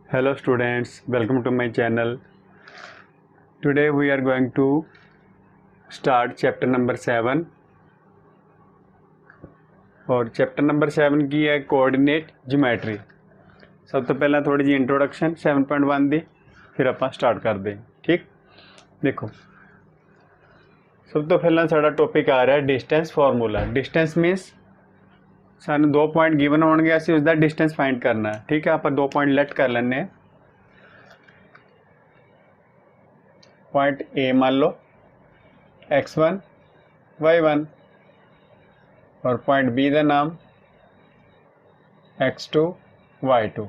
Hello students, welcome to my channel. Today we are going to start chapter number 7 और chapter number 7 की है coordinate geometry. सब तो पहला थोड़ी जी इंट्रोडक्शन 7.1 दी, फिर आप स्टार्ट कर दें। ठीक, देखो सब तो पहला साडा टॉपिक आ रहा है डिस्टेंस फार्मूला। डिस्टेंस मीनस सानू 2 पॉइंट गिवन होणगे, असीं उसका डिस्टेंस फाइंड करना है। ठीक है, आप 2 पॉइंट लेट कर लेने। पॉइंट ए मान लो x1 y1 और पॉइंट बी का नाम x2 y2।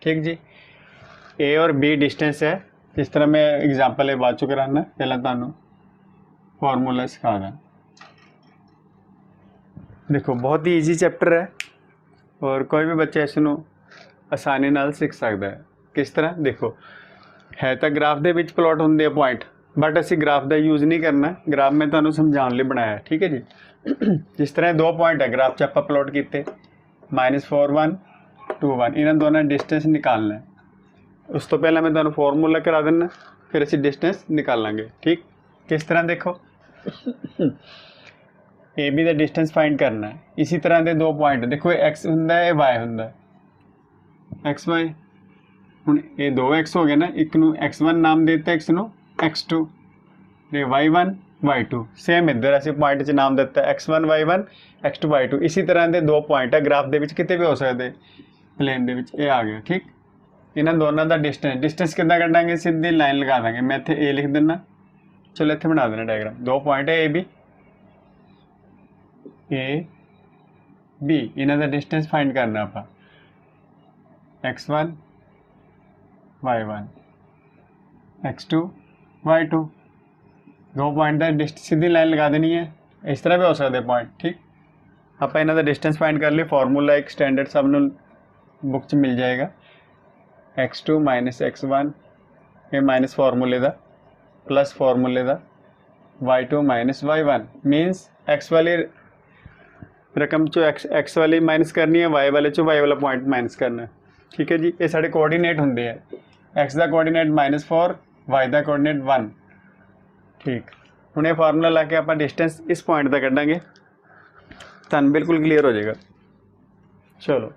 ठीक जी, ए और बी डिस्टेंस है। जिस तरह मैं एग्जांपल है बाद चो कराना, पहला तुहानू फार्मूला सिखा दा। देखो बहुत ही ईजी चैप्टर है और कोई भी बच्चा इसनू आसानी नाल सीख सकता है। किस तरह देखो, है तो ग्राफ के विच प्लॉट होंगे पॉइंट, बट असी ग्राफ का यूज़ नहीं करना। ग्राफ मैं तुहानू समझाने लिए बनाया। ठीक है जी। जिस तरह 2 पॉइंट है ग्राफ च आप प्लॉट किए -4 1 2 1, इन्होंने दोनों डिस्टेंस निकालना है। उस तो पहले मैं तुहानू फॉर्मूला करा देना, फिर असी डिस्टेंस निकालेंगे। ठीक, किस तरह देखो ए बी का डिस्टेंस फाइंड करना है। इसी तरह के 2 पॉइंट देखो, एक्स होंदा है, वाई होंदा है, एक्स वाई। हुण ये 2x हो गए ना, एक नू x1 नाम देता, एक नू x2, y1 y2। सेम इधर असी पॉइंट च नाम दिता x1 y1 x2 y2। इसी तरह के 2 पॉइंट है ग्राफ के किते भी हो सकते, प्लेन के ये आ गया। ठीक, इन्होंने दोनों का डिस्टेंस कितना कटांगे, सीधी लाइन लगा देंगे। मैं इत्थे ए लिख देना, चलो इत्थे बना देना डायग्राम। 2 पॉइंट है ए बी, इन्हों का डिस्टेंस फाइंड करना आप x1 y1 x2 y2। 2 point का सीधी लाइन लगा देनी है। इस तरह भी हो सकते पॉइंट। ठीक, आप इन्हों का डिस्टेंस फाइंड कर लिए। फॉर्मूला एक स्टैंडर्ड सब नू बुक च मिल जाएगा, x2 - x1 ये माइनस फार्मूले का प्लस फार्मूले का y2 - y1 मीनस x वाली रकम चो x वाली माइनस करनी है, y वाले चो y वाला पॉइंट माइनस करना है। ठीक है जी, ये साढ़े कोऑर्डिनेट होंगे है। x का कोऑर्डिनेट -4, y का कोऑर्डिनेट 1। ठीक, हुणे फार्मूला ला के आप डिस्टेंस इस पॉइंट का कढ़ांगे, तुहानू बिल्कुल क्लीयर हो जाएगा। चलो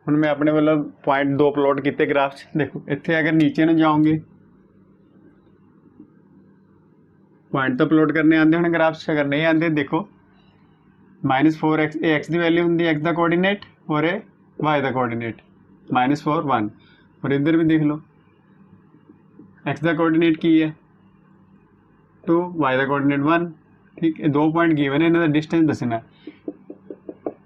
हुण मैं अपने वालों पॉइंट 2 प्लॉट किए ग्राफ च। देखो इत्थे अगर नीचे न जाओगे, पॉइंट तो प्लॉट करने आते होने ग्राफ च, अगर नहीं आते देखो -4x ये x की वैल्यू होंगी, x का कोऑर्डिनेट, और ये y का कोऑर्डिनेट -4 1। और इधर भी देख लो x का कोऑर्डिनेट की है 2, y का कोऑर्डिनेट 1। ठीक है, 2 पॉइंट गिवन है, इन्होंने डिस्टेंस दसना।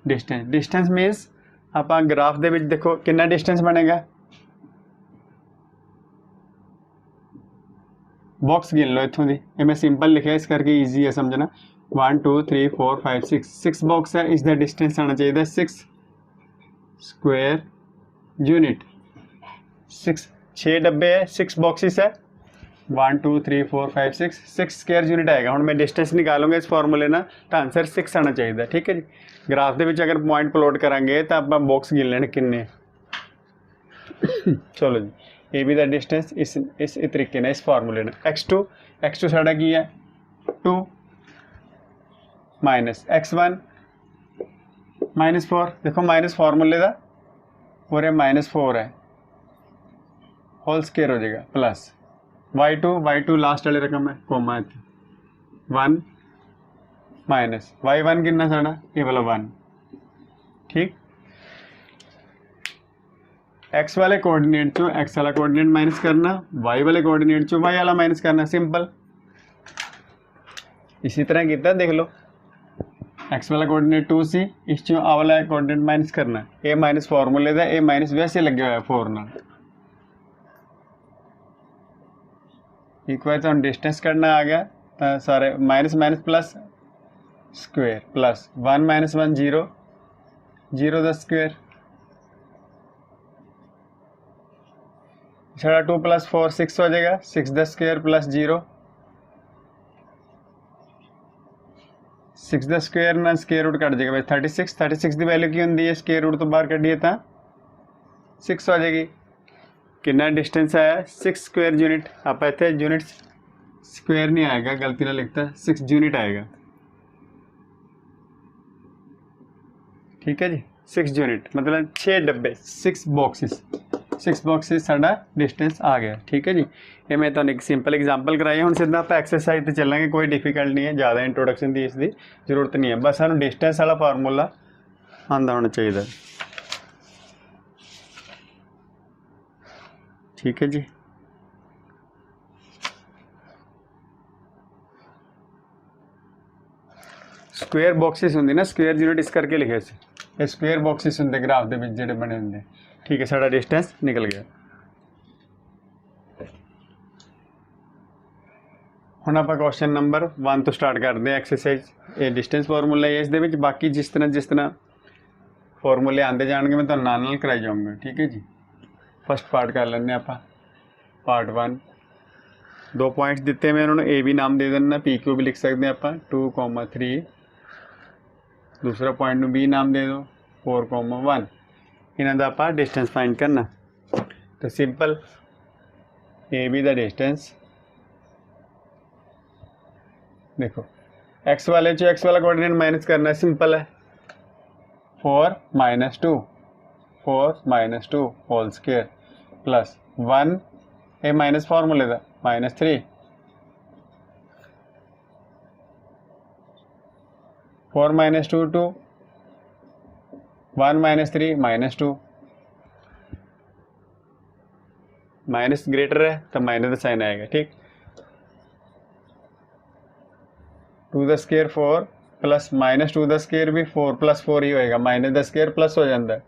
डिस्टेंस मीनस आप ग्राफ के देखो कितना डिस्टेंस बनेगा, बॉक्स गिन लो इतों की। ये मैं सिंपल लिखा इस करके ईजी है समझना। 1 2 3 4 5 6 बॉक्स है, इसका डिस्टेंस आना चाहिए 6 स्क्वायर यूनिट। 6 डब्बे है, 6 बॉक्सिस है, 1 2 3 4 5 6 स्क्वायर यूनिट आएगा। हम मैं डिस्टेंस निकालूंगा इस फॉर्मूले ना, तो आंसर 6 आना चाहिए। ठीक है जी, ग्राफ के अगर पॉइंट प्लॉट करांगे तो आप बॉक्स गिन लेने किन्ने। चलो जी, ए बी का डिस्टेंस इस तरीके ने, इस फार्मूले ने। x2 साढ़ा की है 2 माइनस x1 -4। देखो माइनस फार्मूले का और ये -4 है, होल स्केयर हो जाएगा, प्लस y2 लास्ट वाली रकम है, कोमा 1 माइनस y1 कितना साढ़ा ये वाला 1। ठीक, x वाले कोऑर्डिनेट चो x वाला कोऑर्डिनेट माइनस करना, y वाले कोऑर्डिनेट चो y वाला माइनस करना, सिंपल। इसी तरह कितना देख लो, x वाला कोऑर्डिनेट 2 सी, इस चो आ वाला कोऑर्डिनेट माइनस करना। ए माइनस फार्मूले का, ए माइनस वैसे लगे हुआ है 4 ना। इक्वल तो डिस्टेंस करना आ गया, तो सारे minus minus plus square, plus 1 - 1 0 0 का स्क्वायर, साढ़ा 2 + 4 6 हो जाएगा, 6 का स्क्वायर प्लस 0, 6 का स्क्वायर ना स्क्वायर रूट कट जाएगा भाई 36 की वैल्यू की होंगी है, स्क्वायर रूट तो बाहर कढ़िए तो 6 हो जाएगी। कितना डिस्टेंस आया 6 स्क्वायर यूनिट। आप इतने यूनिट स्क्वायर नहीं आएगा, गलती ना लिखता, 6 यूनिट आएगा। ठीक है जी, 6 यूनिट मतलब 6 डब्बे, 6 बॉक्सिस साडा डिस्टेंस आ गया। ठीक है जी, ये मैं तो एक सिंपल एग्जांपल कराई। हम सीधा आप एक्सरसाइज ते चलेंगे, कोई डिफिकल्ट नहीं है, ज़्यादा इंट्रोडक्शन की इसकी जरूरत नहीं है, बस सानू डिस्टेंस वाला फार्मूला आंदा होना चाहिए। ठीक है जी, स्क्वेयर बॉक्सिस होंगे ना, स्क्वेयर यूनिट इस करके लिखे सी, ये स्क्वेयर बॉक्सिस होंगे ग्राफ के विच जिहड़े बने होंगे। ठीक है, साडा डिस्टेंस निकल गया। हुण आपां क्वेश्चन नंबर 1 तो स्टार्ट करते हैं एक्सरसाइज। ये डिस्टेंस फार्मूला है, इस दे विच बाकी जिस तरह फार्मूले आते जाएंगे मैं तुहानूं नाल कराई जाऊँगा। ठीक है जी, फस्ट पार्ट कर लेंगे आपां। पार्ट 1 2 पॉइंट्स दिते, मैं उन्होंने ए भी नाम दे देना, पी क्यू भी लिख सकते हैं आप 2,3। दूसरा पॉइंट में बी नाम दे दो 4,1। इन्हों का आप डिस्टेंस फाइंड करना। तो सिंपल ए बी का डिस्टेंस देखो, एक्स वाले चो एक्स वाला कोऑर्डिनेट माइनस करना सिंपल है। 4 - 2 होल स्क्वायर प्लस 1 ए माइनस फार्मूले का -3 4 - 2 2 1 - 3 -2 माइनस ग्रेटर है तो माइनस का साइन आएगा। ठीक, 2 का स्क्वायर 4 प्लस -2 का स्क्वायर भी 4 + 4 ही होएगा, माइनस का स्क्वायर प्लस हो जाता है।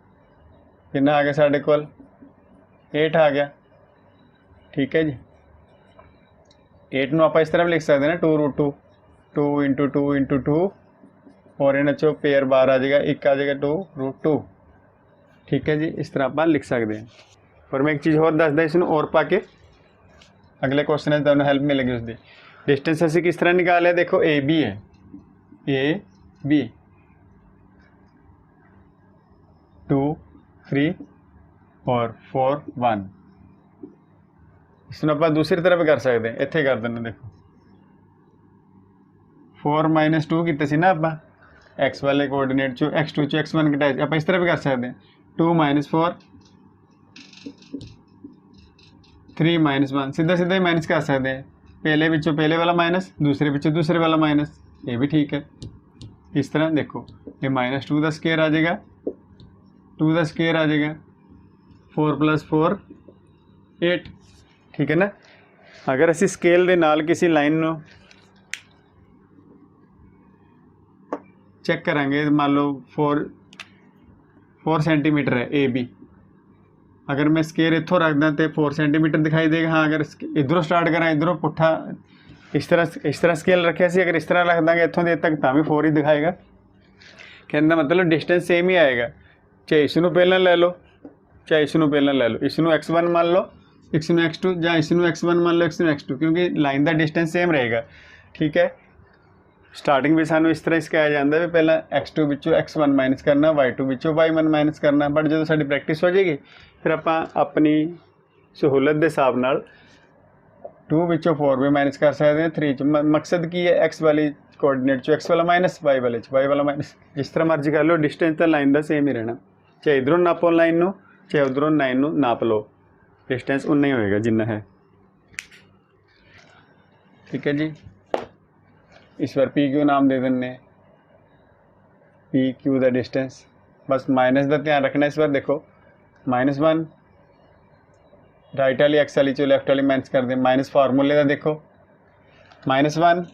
कितना आ गया साढ़े को 8 आ गया। ठीक है जी, 8 ਨੂੰ ਆਪਾਂ इस तरह भी लिख सकते हैं ना 2√2 2 × 2 × 2 और इन्होंने चो पेयर बार आ जाएगा, एक आ जाएगा 2√2। ठीक है जी, इस तरह आप लिख सकते हैं। और मैं एक चीज़ और दसदा इसमें और पा के अगले क्वेश्चन में तुहानूं हेल्प मिलेगी उसकी। डिस्टेंस असीं किस तरह निकाले, देखो ए बी है, ए बी 2 3 और 4 1। इसमें आप दूसरी तरफ कर सकते हैं, इत्थे कर देना। देखो 4 - 2 किते सी ना आप एक्स वाले कोऑर्डिनेट चो x2 चो x1 घटाए, आप इस तरह भी कर सकते हैं 2 - 4 3 - 1 सीधा सीधा ही माइनस कर सकते हैं। पहले विचों पहले वाला माइनस, दूसरे विचों दूसरे वाला माइनस, ये भी ठीक है। इस तरह देखो ये -2 का स्क्वायर आ जाएगा, 2 का स्क्वायर आ जाएगा, 4 + 4 8। ठीक है ना। अगर असी स्केल के नाल किसी लाइन को चेक करांगे, मान लो 4 सेंटीमीटर है ए बी, अगर मैं स्केयर इतों रखदा तो 4 सेंटीमीटर दिखाई देगा। हाँ, अगर इधरों स्टार्ट करा, इधरों पुट्ठा इस तरह स्केल रखे सी, अगर इस तरह रख देंगे इतों देर तक तो भी 4 ही दिखाएगा। कहने का मतलब डिस्टेंस सेम ही आएगा, चाहे इसनों पहला ले लो चाहे इसनों पहला ले लो। इसनों x1 मान लो, इसनों x2, या इसनों x1 मान लो, इसनों x2, क्योंकि लाइन का डिस्टेंस सेम रहेगा। ठीक है, स्टार्टिंग भी सानू इस तरह सिखाया जाता है भी पहला x2 विचों x1 माइनस करना, y2 विचों y1 माइनस करना। बट जो साडी प्रैक्टिस हो जाएगी फिर आप अपनी सहूलत के हिसाब नाल 2 विचों 4 भी माइनस कर सकते हैं, 3 चो। मकसद की है x वाली कोऑर्डिनेट चो x वाला माइनस, y वाले च y वाला माइनस, जिस तरह मर्जी कर लो, डिस्टेंस तो लाइन का सेम ही रहना। चाहे इधरों नापो लाइन को, चाहे उधरों लाइन को नाप लो, डिस्टेंस उन्ना ही होएगा जिन्ना है। ठीक है जी, इस बार पी क्यू नाम दे देने, पी क्यू का डिस्टेंस, बस माइनस का ध्यान रखना। इस बार देखो -1 राइट वाली एक्स वाली चो लैफ्ट वाली माइनस कर दें, माइनस फार्मूले का देखो -1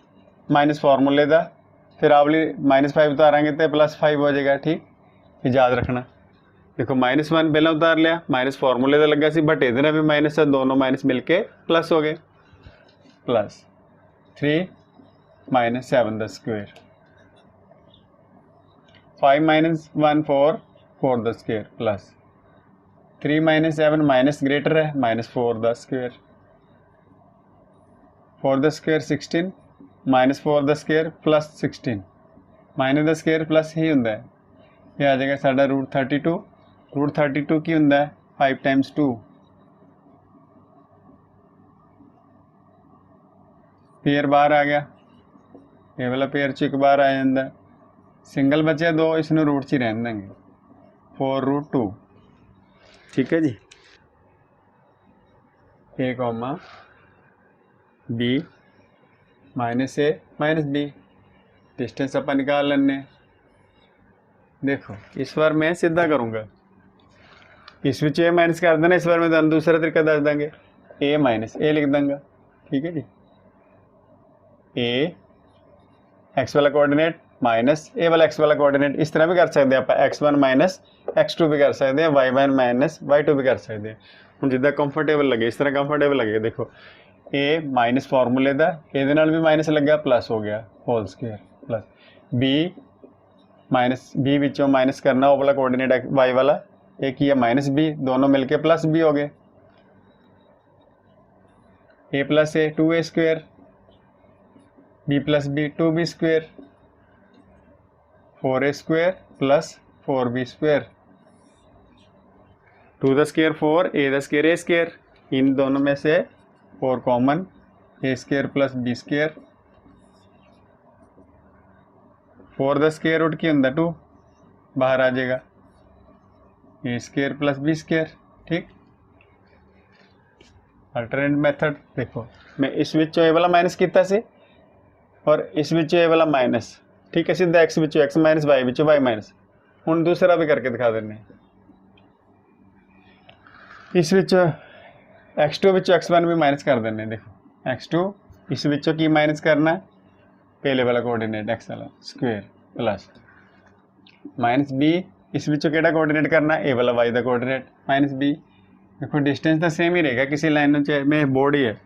माइनस फार्मूले का, फिर आप -5 उतारेंगे तो +5 हो जाएगा। ठीक, ये याद रखना। देखो -1 पहला उतार लिया, माइनस फार्मूले का लगा सी, बट इधर भी माइनस है, दोनों माइनस मिलके प्लस हो गए, +3 - 7 का स्क्वायर, 5 - 1 4 4 का स्क्वायर, प्लस 3 - 7 माइनस ग्रेटर है, -4 का स्क्वायर, 4 का स्क्वायर 16 -4 का स्क्वायर +16, माइनस का स्क्वायर प्लस ही होंगे, ये आ जाएगा साडा √32। √32 की होंगे 5 टाइम्स 2 पेयर बाहर आ गया, ये वाला पेयर च एक बार आ जाता, सिंगल बचे 2, इसनों रूट च ही रहन देंगे 4√2। ठीक है जी, ए कॉमा बी माइनस ए माइनस बी, डिस्टेंस अपन निकाल लेने। देखो इस बार मैं सीधा करूँगा, इस विच ए माइनस कर देना, इस बार मैं तुम दूसरा तरीका दस देंगे, ए माइनस ए लिख दूंगा। ठीक है जी, ए एक्स वाला कोऑर्डिनेट माइनस ए वाला एक्स वाला कोऑर्डिनेट, इस तरह भी कर सकते हैं आप, x1 माइनस x2 भी कर सकते हैं, y1 माइनस y2 भी कर सकते हैं। हम जिदा कंफर्टेबल लगे इस तरह कंफर्टेबल लगे। देखो ए माइनस फॉर्मूले का ए नाल भी माइनस लग गया, प्लस हो गया whole square, plus b minus b विचों माइनस करना वो वाला कोऑर्डिनेट y वाला, एक ही है माइनस बी, दोनों मिलके प्लस बी हो गए, A plus A 2a square, B plus B 2b square, 4a square plus 4b square, 2 the square 4, A the square A square, इन दोनों में से 4 common, A square plus B square, 4 the square root की अंदर 2 बाहर आ जाएगा, ए स्क्वायर प्लस बी स्क्वायर। ठीक, अल्टरनेट मेथड देखो, मैं इस विचों ए वाला माइनस किया से और इस विचों ए वाला माइनस, ठीक है, सीधा एक्स विचों एक्स माइनस वाई विचों वाई माइनस। हुण दूसरा भी करके दिखा देने, इस विचों x2 विचों x1 भी माइनस कर देने। देखो x2 इस विचों की माइनस करना, पहले वाला कोऑर्डिनेट x वाला स्क्वायर प्लस माइनस b इस विचों केड़ा कोऑर्डिनेट करना, ए वाला y का कोऑर्डिनेट माइनस b। देखो डिस्टेंस तो सेम ही रहेगा, किसी लाइन में बोर्ड ही है,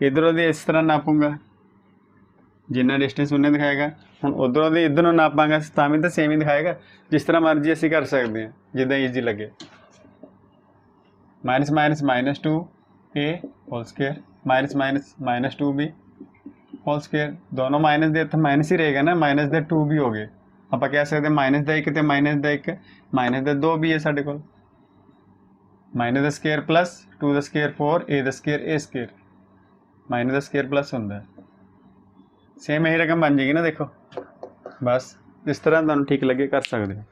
इधरों दी इस तरह नापूंगा जिन्ना डिस्टेंस उन्हें दिखाएगा, हम उधरों दी इधरों नापांगा तां तो सेम ही दिखाएगा, जिस तरह मर्जी असी कर सकते हैं जिदा ईजी लगे। Minus minus minus 2a whole square minus minus minus 2b whole square, दोनों माइनस दे तो माइनस ही रहेगा ना, माइनस दे 2 भी हो गए, आप कह सकते हैं माइनस द 1 तो माइनस द 1 माइनस द 2 भी है साढ़े को, minus the square plus 2 the square 4 A the square A square, minus the square plus होंगे, सेम यही रकम बन जाएगी ना। देखो बस इस तरह तुम ठीक लगे कर सकते हो।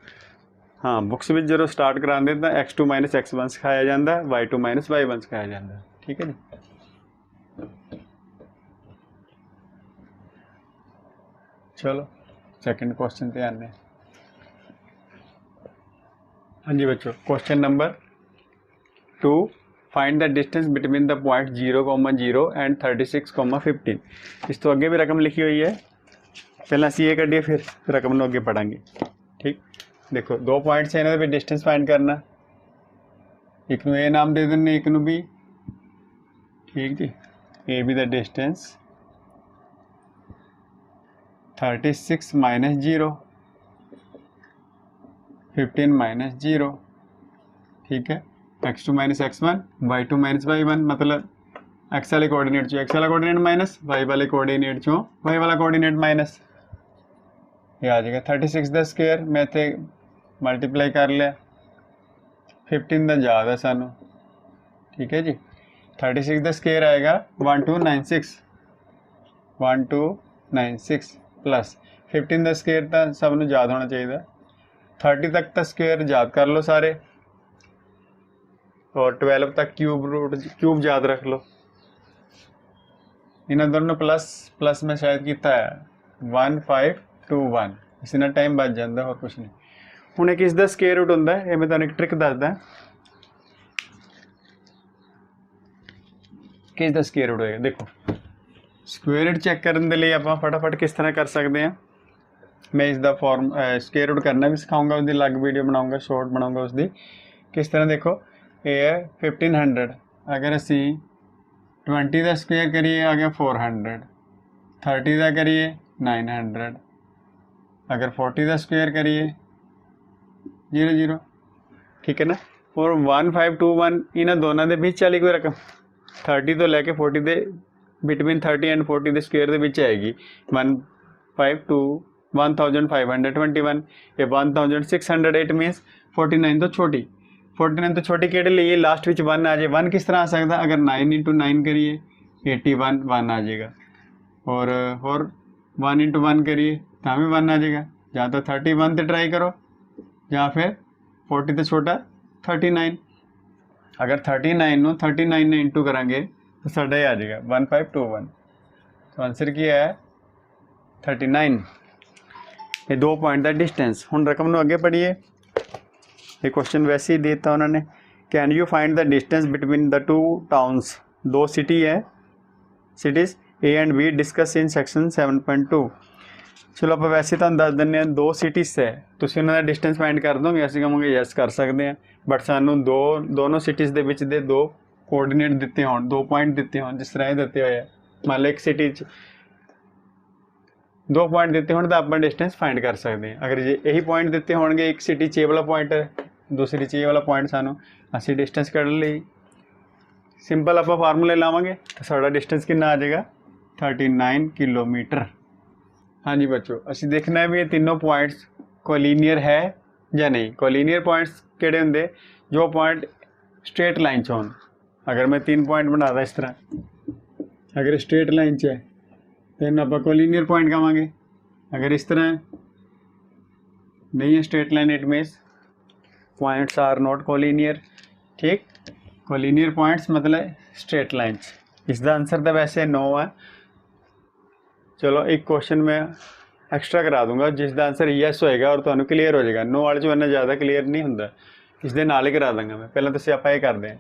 हाँ, बुक्स में जो स्टार्ट कराते तो x2 माइनस x1 सिखाया जाता है, y2 माइनस y1 सिखाया जाता है। ठीक है जी, चलो सेकंड क्वेश्चन पे आने। हाँ जी बच्चों, question number 2, find the distance between the point 0,0 and 36,15। इस तो अगे भी रकम लिखी हुई है, पहले असी ये कढ़िए फिर रकम को अगे पढ़ांगे। ठीक, देखो 2 पॉइंट्स है, इन्होंने भी डिस्टेंस फाइंड करना, एक नू ए नाम दे देने, एक नू बी। ठीक जी, A B the distance 36 minus 0 15 minus 0। ठीक है, x2 minus x1 y2 minus y1, मतलब x वाले कोऑर्डिनेट चो x वाला कोऑर्डिनेट माइनस y वाले कोऑर्डिनेट चो y वाला कोऑर्डिनेट माइनस, ये आ जाएगा 36 द स्क्वायर, मैं इतने मल्टीप्लाई कर लिया, 15 का याद है सानू। ठीक है जी, 36 द स्क्वायर आएगा 1296 प्लस 15 द स्क्वायर तो सबनों याद होना चाहिए, 30 तक तो स्क्वायर याद कर लो सारे, और 12 तक क्यूब याद रख लो। इन्होंने दोनों प्लस प्लस में शायद किया है 1521, इस टाइम बच जाता और कुछ नहीं। हूँ एक इसका स्केयर रूट होंगे, ये मैं तुहानू एक ट्रिक दसदा कि इसका स्केयर रूट होएगा। देखो स्क्वेयर रूट चेक करने के लिए आप फटाफट किस तरह कर सकते हैं, मैं इसका फॉर्म स्क्वेयर रूट करना भी सिखाऊंगा, उसकी अलग वीडियो बनाऊंगा, शॉर्ट बनाऊंगा उसकी किस तरह। देखो ये है 1500, अगर असी 20 का स्क्वेयर करिए आ गया 400, 30 का करिए 900, अगर 40 का स्क्वेयर करिए 00। ठीक है ना, और 1521 इन्होंने दोनों के बीच वाली कोई रकम 30 तो लैके 40 के बिटवीन 30 एंड 40 के स्क्वेयर के बीच आएगी 1521, ये 1608 मीनस 49 तो छोटी, 49 तो छोटी केड़े लिए लास्ट विच 1 आ जाए। 1 किस तरह आ सकता, अगर 9 × 9 करिए 81 1 आ जाएगा, और 1 × 1 करिए तो भी 1 आ जाएगा। या तो 31 तो ट्राई करो, या फिर 40 तो छोटा 39। अगर 39 39 ने इंटू करेंगे तो साढ़ा ही आ जाएगा 1521। तो आंसर क्या है 39। ये 2 पॉइंट का डिस्टेंस। हुण रकम नूं अगे पढ़िए। ये क्वेश्चन वैसे ही देता उन्होंने, can you find the distance between the two towns. दो सिटी है, cities A and be discuss in section 7.2। चलो आप वैसे तो दस दें 2 सिटीज़ है, तुसीं उन्हां दा डिस्टेंस फाइंड कर दोगे, असीं कहांगे यस कर सकते हैं, बट सानूं दोनों सिटीज़ दे विच दे 2 कोऑर्डिनेट दिते होण, 2 पॉइंट दिते होण, जिस तरह दिते हुए मान लो एक सिटी 2 पॉइंट दिते होण तो आप डिस्टेंस फाइंड कर सकते हैं। अगर यही पॉइंट दिते होणगे, एक सिटी 6 वाला पॉइंट है, दूसरी 6 वाला पॉइंट, सानूं असीं डिस्टेंस कढण लई सिंपल आप फार्मूले लावांगे तो साडा डिस्टेंस कितना आ जाएगा 39 किलोमीटर। हाँ जी बच्चों, असीं देखना है भी ये तीनों पॉइंट्स कोलिनियर है या नहीं। कोलिनियर पॉइंट्स किहड़े हुंदे, जो पॉइंट स्ट्रेट लाइन च होण। अगर मैं 3 पॉइंट बनाता इस तरह, अगर स्ट्रेट लाइन च है तो इन्हूं आपां कोलिनियर पॉइंट कहांगे। अगर इस तरह नहीं है straight line, it means points are not collinear. ठीक, कोलिनियर पॉइंट्स मतलब स्ट्रेट लाइन। इसका आंसर तो वैसे 9 है। चलो एक क्वेश्चन मैं एक्स्ट्रा करा दूंगा जिसका आंसर यस होएगा और तुहानूं क्लीयर हो जाएगा। 9 वाले जो इन्ना ज़्यादा क्लीयर नहीं होंदा, इसके नाल ही करा दूंगा मैं। पहले तुसीं आपां ये करते हैं,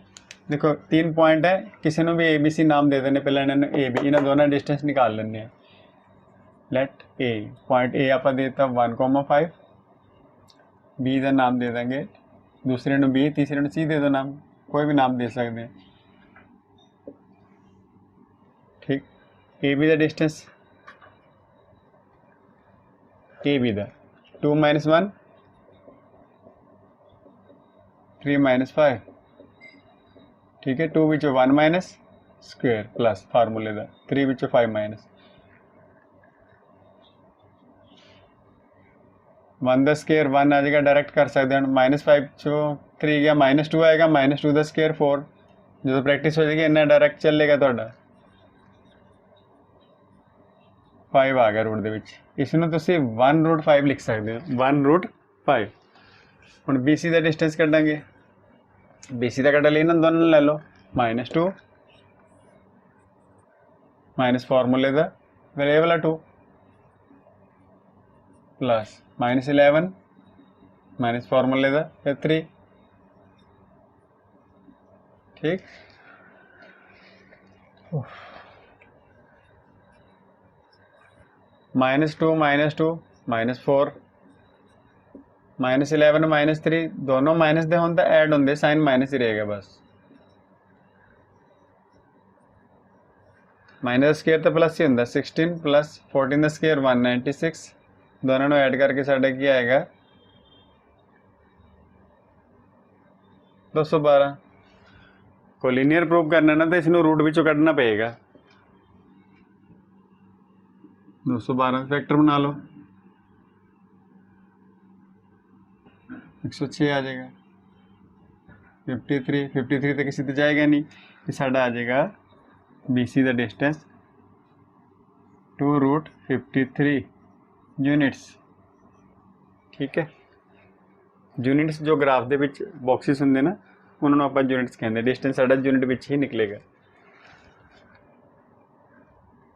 देखो 3 पॉइंट है, किसी ने भी ए बी सी नाम दे देने, पहले इन्होंने ए बी, इन्होंने दोनों डिस्टेंस निकाल लेने हैं। लेट ए पॉइंट ए आप देता 1,5, बी का नाम दे देंगे, दूसरे ने बी, तीसरे ने सी दे दो नाम, कोई भी नाम दे सकते हैं। ठीक, ए बी का डिस्टेंस ए बी का 2 - 1 3 - 5। ठीक है, 2 विचों 1 माइनस स्क्वेयर प्लस फार्मूले का 3 विचों 5 माइनस 1 का स्केयर 1 आ जाएगा, डायरेक्ट कर सकते हैं। -5 चो 3 गया -2 आएगा, -2 का स्केयर 4। जो प्रैक्टिस हो जाएगी इन्ना डायरेक्ट चलेगा ਤੁਹਾਡਾ 5 आ गया रूट ਦੇ ਵਿੱਚ। ਇਸ ਨੂੰ ਤੁਸੀਂ 1√5 ਲਿਖ ਸਕਦੇ ਹੋ, 1√5। ਹੁਣ BC ਦਾ ਡਿਸਟੈਂਸ ਕੱਢਾਂਗੇ, BC ਦਾ ਕੱਢ ਲਈ ਨਾ, ਦੋਨੋਂ ਲੈ ਲਓ -2 माइनस फार्मूले का, फिर ए वाला 2 प्लस -11 माइनस फार्मूले का, फिर 3। ठीक, -2 -4 -11 -3 दोनों माइनस दे हों तो ऐड होंगे, साइन माइनस ही रहेगा बस। माइनस स्केयर तो प्लस ही होंगे, 16 प्लस 14 का स्केयर 196, दोनों ऐड करके साढ़े की आएगा 212। कोलिनियर प्रूव करना ना तो इसनों रूट विचों कढ़ना पेगा। 212 फैक्टर बना लो, 106 आ जाएगा। 53 तो किसी तो जाएगा नहीं, तो साढ़ा आ जाएगा BC का डिस्टेंस 2√53 यूनिट्स। ठीक है, यूनिट्स जो ग्राफ के विच बॉक्सिस होंगे ना, उन्होंने आप यूनिट्स कहते, डिस्टेंस साढ़ा यूनिट विच ही निकलेगा।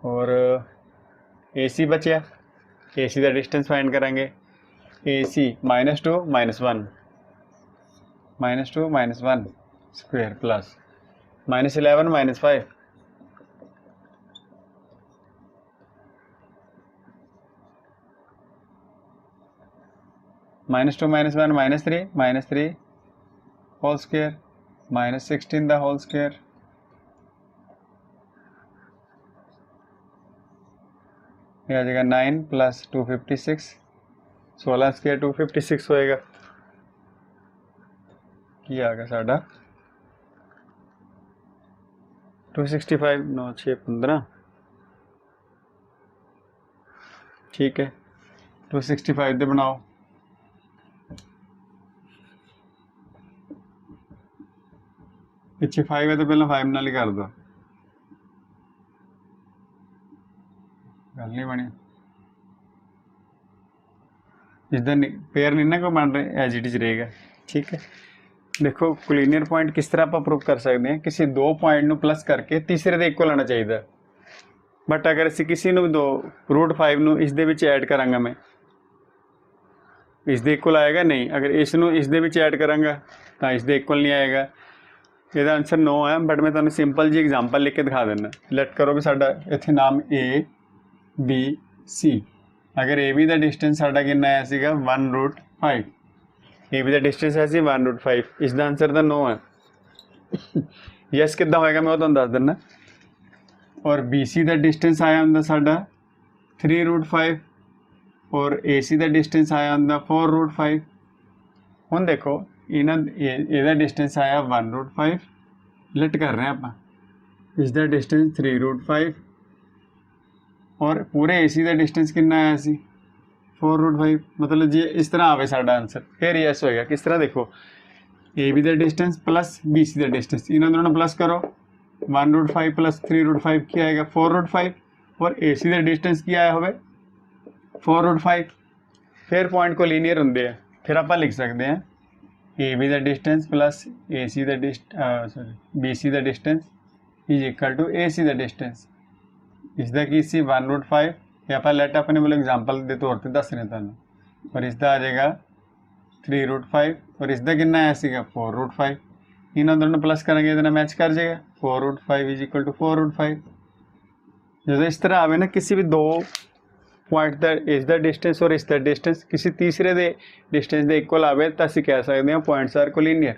और AC बचा, AC का डिस्टेंस फाइंड करेंगे। AC -2 -1 -2 -1 square plus -11 -5 -2 -1 -3 whole square -16 the whole square. यह आ जाएगा 9 प्लस 256, 16 स्क्वेयर 256 होएगा। की आ गया साढ़ा 265, 9 6 15। ठीक है, 265 दे बनाओ, ਪਿੱਛੇ 5 ਹੈ ਤਾਂ ਪਹਿਲਾਂ 5 ਨਾਲ ਹੀ ਕਰ ਦੋ, ਗੱਲ ਨਹੀਂ ਬਣੀ। ਜਿੱਦਾਂ पेयर नहीं ना कोई बन रहे एज इट इज रहेगा। ठीक है, देखो कोलिनियर पॉइंट किस तरह आप प्रूव कर सकते हैं, किसी दो पॉइंट ਨੂੰ प्लस करके तीसरे ਦੇ इक्वल आना चाहिए। बट अगर ਅਸੀਂ किसी ਨੂੰ दो √5 ਨੂੰ ਇਸ ਦੇ ਵਿੱਚ ऐड करांगा मैं, इस दे इक्वल आएगा नहीं। अगर इस ਨੂੰ इस ਦੇ ਵਿੱਚ ऐड करांगा ਤਾਂ इस ਦੇ इक्वल नहीं आएगा। ਇਹਦਾ आंसर 9 है। बट मैं ਤੁਹਾਨੂੰ ਸਿੰਪਲ ਜੀ एग्जांपल लिख के दिखा देना। लेट करो भी साडा ਇੱਥੇ नाम ABC, अगर ए बी का डिस्टेंस साडा कितना आया सीगा 1√5, ए बी का डिस्टेंस है सी 1√5, इसका आंसर तो 9 है। यस कितना होएगा मैं वो तुहानू दस दिना। और बी सी का डिस्टेंस आया होंदा साडा 3√5 और ए सी का डिस्टेंस आया होंदा 4√5। हुण देखो इहदा डिस्टेंस आया 1√5, लिट कर रहे हैं आप, इसका डिस्टेंस 3√5 और पूरे ए सी का डिस्टेंस कितना आया सी 4√5। मतलब जी इस तरह आवे साडा आंसर, फिर यस होएगा। किस तरह देखो, ए बी का डिस्टेंस प्लस बी सी का डिस्टेंस, इन्होंने दोनों प्लस करो, 1√5 प्लस 3√5 क्या आएगा 4√5, और ए सी का डिस्टेंस क्या आया होवे 4√5। फिर पॉइंट को लीनियर होंगे, फिर आप लिख सकते हैं ए बी का डिस्टेंस प्लस ए सी का बी सी का डिस्टेंस इज इक्वल टू ए सी का डिस्टेंस। इसका की सी 1√5, या आप लैट अपने मतलब एग्जाम्पल के तौर पर दस रहे तुम, और इसका आ जाएगा 3√5 और इसका कितना आया सीगा 4√5। इन्होंने दोनों प्लस करेंगे इतना मैच कर जाएगा, 4√5 इज इक्वल टू 4√5। जो इस तरह आवे ना किसी भी दो पॉइंट का इसका डिस्टेंस और इसका डिस्टेंस किसी तीसरे के डिस्टेंस के इक्वल आवे तो असं कह सकते हैं पॉइंट्स आर कोलिनियर।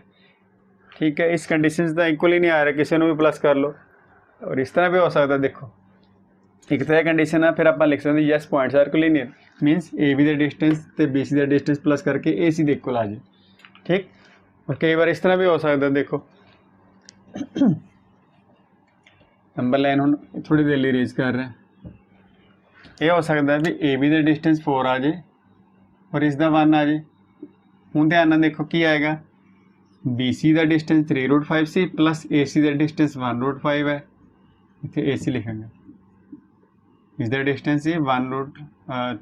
ठीक है, इस कंडीशन का इक्वल ही नहीं आ रहा, किसी को भी प्लस कर लो, और इस तरह भी हो सकता। देखो एक तरह कंडीशन है, फिर आप लिख सकते हैं yes points are collinear, means A B का डिस्टेंस तो बी सी का डिस्टेंस प्लस करके ए सी के इक्वल आ जाए। ठीक, और कई बार इस तरह भी हो सकता। देखो नंबर लाइन हम थोड़ी देर लिए रीज कर रहे हैं, यह हो सकता है भी ए बी का डिस्टेंस 4 आ जाए और इसका 1 आ जाए। हूँ ध्यान नाल देखो की आएगा, बी सी का डिस्टेंस 3√5 सी प्लस ए सी का डिस्टेंस 1√5 है, इतने ए सी लिखेंगे, इसका डिस्टेंस है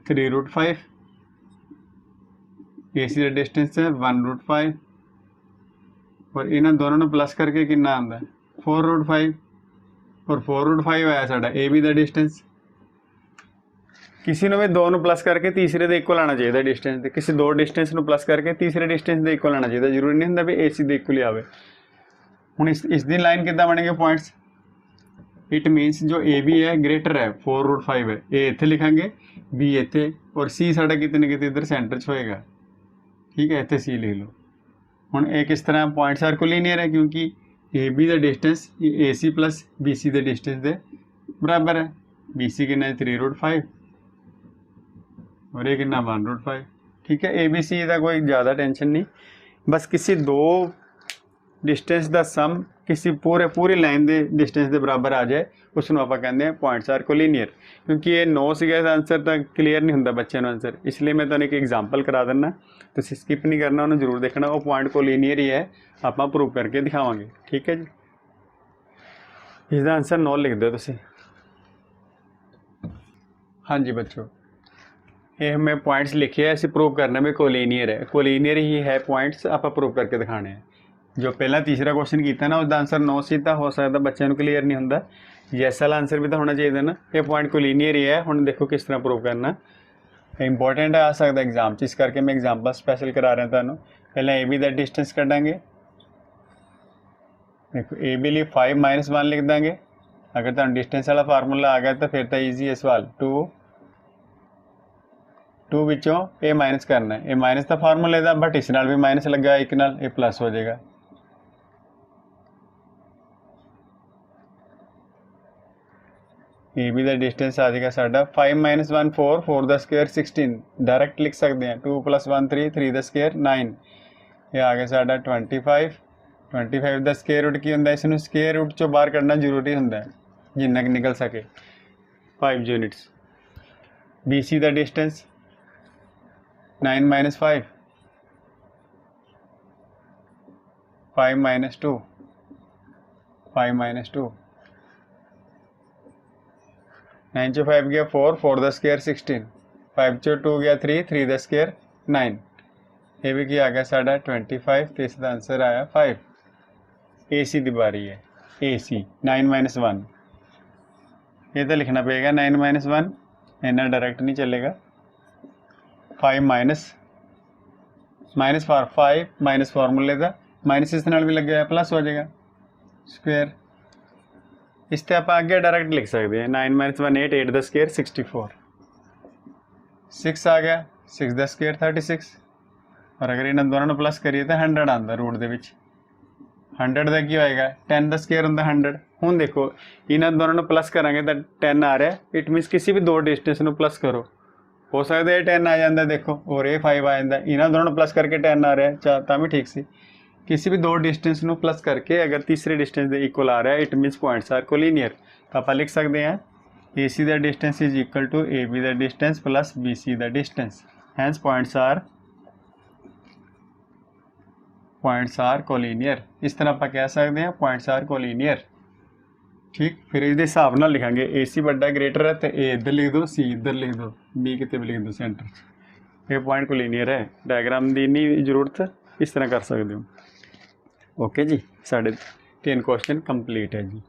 3√5, ए सी का डिस्टेंस है 1√5, और इन्होंने दोनों ने प्लस करके कितना आता है 4√5, और 4√5 आया साडा ए बी का डिस्टेंस। किसी ने भी दो प्लस करके तीसरे के इक्वल आना चाहिए डिस्टेंस, किसी दो डिस्टेंस को प्लस करके तीसरे डिस्टेंस के इक्वल आना चाहिए, जरूरी नहीं होंगे भी ए सी के इक्वल ही आवे। हुण इसकी लाइन कितना बनेगी पॉइंट्स, इट मीनस जो ए बी है ग्रेटर है 4√5 है, ए इत्थे लिखांगे, बी इत्थे, और सी साडा किते ना किते इधर सेंटर च होएगा। ठीक है, इत्थे सी लिख लो। हुण ये किस तरह पॉइंट्स आर कोलिनियर है, क्योंकि ए बी का डिस्टेंस ए सी प्लस बी सी के डिस्टेंस के बराबर है। बी सी कितना 3√5 और ये कितना 1√5। ठीक है, ए बी सी का कोई ज़्यादा टेंशन नहीं, बस किसी दो डिस्टेंस का सम किसी पूरी लाइन के डिस्टेंस के बराबर आ जाए उसको आप कहते हैं पॉइंट्स आर कोलिनियर। क्योंकि ये 9 सीगा आंसर तो क्लीयर नहीं होंगे बच्चों को आंसर, इसलिए मैं तुम्हें एक एग्जाम्पल करा देना, तो स्किप नहीं करना, उन्हें जरूर देखना, वो पॉइंट कोलिनियर ही है, आप प्रूव करके दिखावांगे। ठीक है जी, इसका आंसर 9 लिख दो तुम। हाँ जी बच्चों, ये मैं पॉइंट्स लिखे हैं, प्रूव करना भी कोलिनियर है, कोलिनियर ही है पॉइंट्स, आप प्रूव करके दिखाने हैं। जो पहला तीसरा क्वेश्चन किया ना उसका आंसर 9 सी, तो हो सकता बच्चों को क्लीयर नहीं होंगे, यस वाला आंसर भी तो होना चाहिए ना। ये पॉइंट कोलिनियर ही है, हम देखो किस तरह प्रूव करना, इंपॉर्टेंट आ सकता एग्जाम, इस करके मैं एग्जाम्पल स्पैशल करा रहा तुहानू। पहले ए बी का डिस्टेंस कटांगे, देखो ए बी लिए 5 - 1 लिख देंगे। अगर तुहानू डिस्टेंस वाला फार्मूला आ गया तो फिर तो ईजी है सवाल। 2 विचों ए माइनस करना है, ए माइनस का फार्मूले का, बट इस नाल भी माइनस लगा, एक नाल ए प्लस हो जाएगा। ए बी का डिस्टेंस आ जाएगा साडा 5 - 1 4, 4 का स्क्वायर 16, डायरैक्ट लिख सकते हैं। 2 + 1 3, 3 का स्क्वायर 9, ये आ गया साडा 25। 25 का स्क्वायर रूट की होंगे, इसनूं स्क्वायर रूट चों बाहर कढ़ना जरूरी होंगे जिन्ना कि निकल सके, 5 यूनिट्स। बी सी का डिस्टेंस 9 - 5, 5 - 2, 5 माइनस 2, 9 चो 5 गया 4, 4 द स्क्वायर 16, 5 चो 2 गया 3, 3 द स्क्वायर 9, ये भी क्या आ गया साढ़ा 25, तो इसका आंसर आया 5। ए सी की बारी है, ए सी 9 माइनस 1, ये तो लिखना पड़ेगा 9 माइनस 1, इन्ना डायरेक्ट नहीं चलेगा। 5 माइनस माइनस 4, 5 माइनस फॉर्मूले का माइनस इस नाल भी लग गया प्लस हो जाएगा स्क्वायर, इस ते आप आगे डायरेक्ट लिख सकते हैं 9 माइनस 1 8, 8 द स्क्वायर 64, 6 आ गया 6 द स्क्वायर 36, और अगर इन्होंने दोनों प्लस करिए तो 100 आता रूट के 100 का की होएगा 10 द स्क्वायर होंगे 100। हूँ देखो इन्होंने दोनों प्लस करांगे तो 10 आ रहा है, इट मीनस किसी भी दो डिस्टेंस में प्लस करो, हो सकता है 10 आ जाता देखो, और ये 5 आ जाता, इन्होंने दोनों प्लस करके 10 आ रहा है, चाहता भी ठीक सी, किसी भी दो डिस्टेंस में प्लस करके अगर तीसरे डिस्टेंस के इक्वल आ रहा है, it means points are collinear, तो आप लिख सकते हैं A C the distance is equal to A B the distance plus B C the distance, hence points are collinear, इस तरह आप कह सकते हैं पॉइंट्स आर कोलिनियर। ठीक, फिर इस हिसाब न लिखांगे ए सी बड़ा ग्रेटर है तो ए इधर लिख दो, सी इधर लिख दो, बी कितने भी लिख दो सेंटर, ये पॉइंट कोलिनियर है, डायग्राम की नहीं जरूरत, इस तरह कर सकते हो। ओके जी, साढ़े 3 क्वेश्चन कंप्लीट है जी।